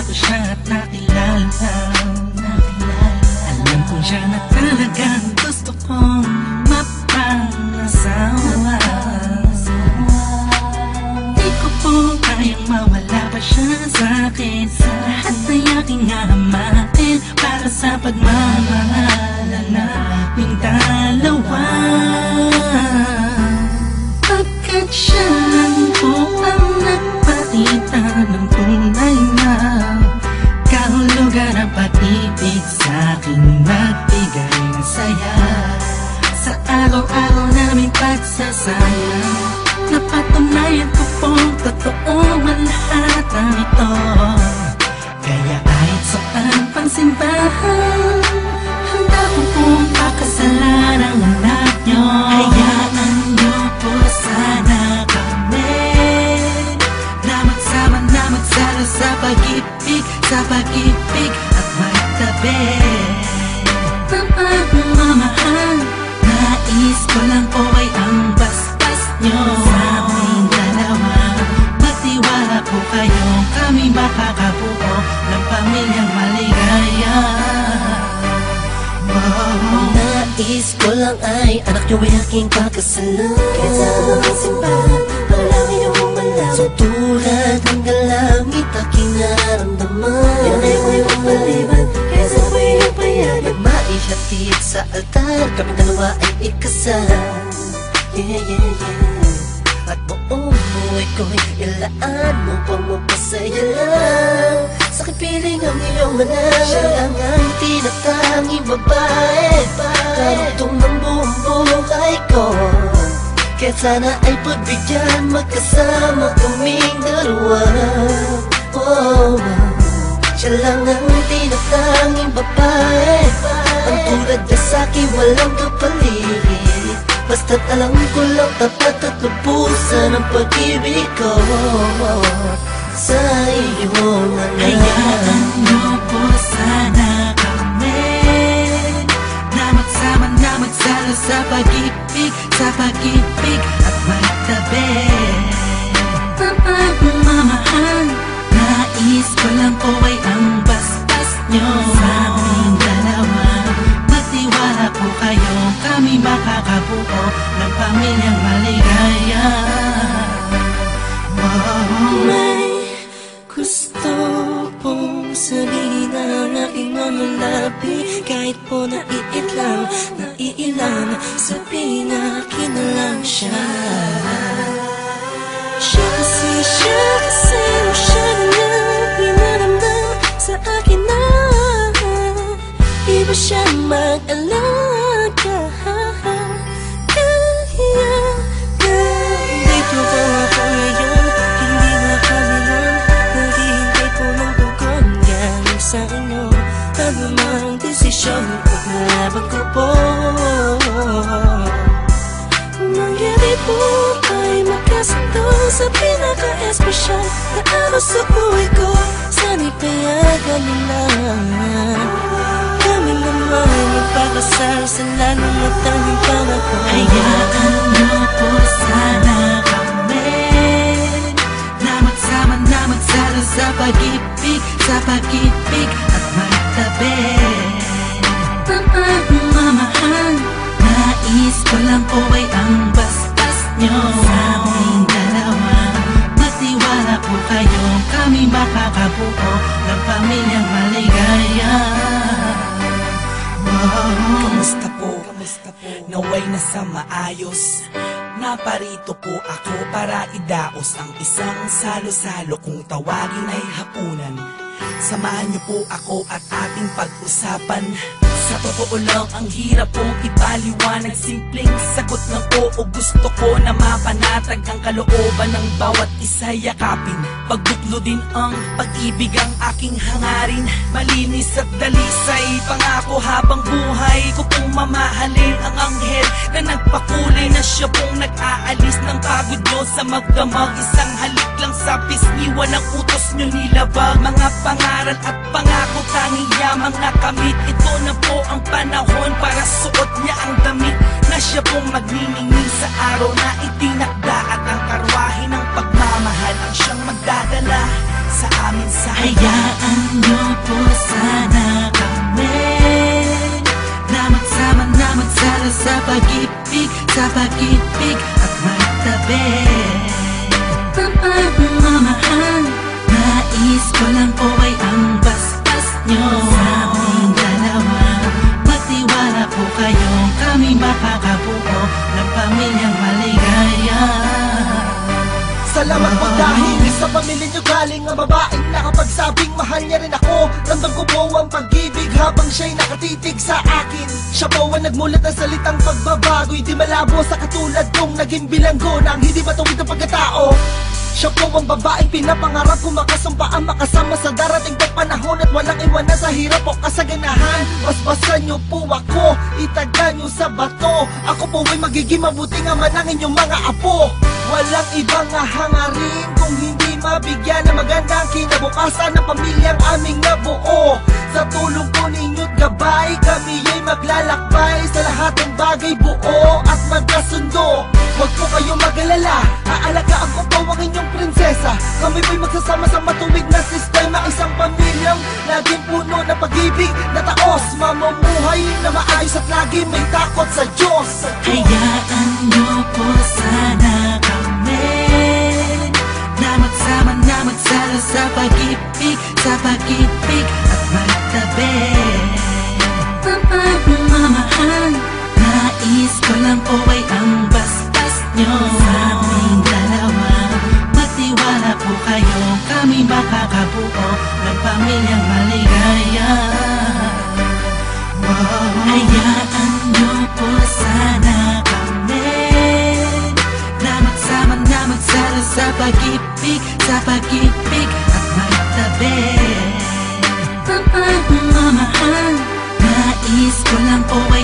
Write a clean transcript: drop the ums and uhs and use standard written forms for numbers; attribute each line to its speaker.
Speaker 1: ko siya at nakilala. Alam ko siya na talagang gusto kong mapangasawa. Di ko po kayang mawala pa siya sa'kin. Lahat ay aking hahamakin para sa pagmamahalan naming dalawa. Pagkat siya lang po ang nagpakita ng tunay na kahulugan ng pag-ibig sa'king nagbigay ng saya. Sa araw-araw naming pagsasaya, napatunayan ko pong totoo ang lahat ng ito. Kaya kahit saan pang simbahan, handa ko pong pakasalan ang anak nyo. Hayaan nyo po sana kami na magsama na magsalo sa pag-ibig, sa pag-ibig at magtabi ng pagmamahal. Nais ko lang po ay ang bastas nyo sa aming dalawa. Magtiwala po kayo, kami makakabuo ng pamilyang maligaya.
Speaker 2: Nais ko lang ay anak nyo ay aking pakasalan. Kahit sa mga simbahan, ang langit yung umalam. So tulad ng galangit aking naramdaman. Yan ay may mapaliban, kaya sa ako'y payagan. Maihatid sa altar, kami dalawa ay ikasal. Yeah, yeah, yeah. At buong buhay ko'y ilaan mo pang mapasaya lang. Sa'kin piling ang iyong manang, siya lang ang tinatanging babae. Karugtong ng buong buhay ko, kaya sana ay pagbigyan, magkasama kaming dalawa. Oh, siya lang ang tinatanging babae, ang tulad niya sa'kin walang kapalit. Basta't alam ko lang tapat at lubusan ang pag-ibig ko sa iyong anak.
Speaker 1: Hayaan nyo po sana kami na magsama na magsalo sa pag-ibig, sa pag-ibig at magtabi ng pagmamahal. Nais ko lang po ay ang bastas nyo sa aming dalawa. Magtiwala po kayo, kami makakabuo ng pamilyang maligaya.
Speaker 2: May gusto pong sabihin ang aking mga labi. Kahit po naiilang, sabihin akin na lang siya. Siya kasi siya na pinaramdam sa akin na iba siya mag-alaga. Dito po ako ngayon, hindi na kami lang naghihintay po ng tugon galing sa inyo. Ano mang desisyon, paglalaban ko po. Mangyari po ay magkasundo sa pinaka-espesyal na araw sa buhay ko. Sana'y payagan nila kami naman magpakasal sa lalong at tanging pangako.
Speaker 1: Hayaan nyo po sana kami na magsama na magsalo sa pag-ibig, sa pag-ibig at magtabi ng pagmamahal. Nais ko lang po ay ang bastas nyo sa aming dalawa. Magtiwala po kayo, kami makakabuo ng pamilyang maligaya.
Speaker 3: Kamusta po? Naway nasa maayos. Naparito po ako para idaos ang isang salo-salo kung tawagin ay hapunan. Samahan niyo po ako at ating pag-usapan. Sa totoo lang, ang hirap pong ipaliwanag. Simpleng sagot ng oo, gusto ko na mapanatag ang kalooban ng bawat isa yakapin. Pagbuklo din ang pag-ibig ang aking hangarin. Malinis at dalisay, pangako habang buhay ko pong mamahalin ang anghel na nagpakulay na siya pong nag-aalis ng pagod nyo sa magdamag. Isang halik lang sa pisngiwan ng utos nyo nilabag. Mga pangaral at pangako tanging yamang nakamit. Ito na po ang panahon para suot niya ang damit na siya pong magniningning sa araw na itinakda. At ang karwahe ng pagmamahal ang siyang magdadala sa amin sa
Speaker 1: Hayaan sa pag-ibig at magtabi. Ang pagmamahal, nais ko lang po ay ang basbas nyo sa aming dalawa. Magtiwala po kayo, kami makakabuo ng pamilyang maligaya.
Speaker 4: Salamat po dahil sa pamilya nyo galing ang babaeng nakapagsabing mahal niya rin ako. Ramdam ko po ang pag-ibig habang siya'y nakatitig sa akin. Siya po ang nagmulat ng salitang pagbabago'y di malabo sa katulad kong naging bilanggo ng hindi matuwid ang pagkatao. Siya po ang babaeng pinapangarap ko makasumpaan makasama sa darating pang panahon at walang iwanan sa hirap o kasaganahan. Basbasan niyo po ako, itaga niyo sa bato. Ako po ay magiging mabuting ama ng inyong mga apo. Walang ibang hangarin kung hindi mabigyan ng magandang kinabukasan ng pamilyang aming nabuo. Sa tulong po ninyo't gabay, kami ay maglalakbay sa lahat ng bagay buo at magkasundo. Huwag po kayong mag-alala, aalagaan ko po ang inyong prinsesa. Kami po'y magsasama sa matuwid na sistema, isang pamilyang laging puno ng pag-ibig na taos, mamumuhay na maayos at lagi may takot sa Diyos.
Speaker 1: Hayaan niyo po sana kami na magsama na magsalo sa pag-ibig at magtabi. Ang pagmamahal, nais ko lang po ay ang basbas nyo sa aming dalawa. Magtiwala po kayo, kami makakabuo ng pamilyang maligaya. Hayaan niyo po sana kami na magsama na magsalo sa pag-ibig at magtabi. Ang pagmamahal, nais ko lang po ay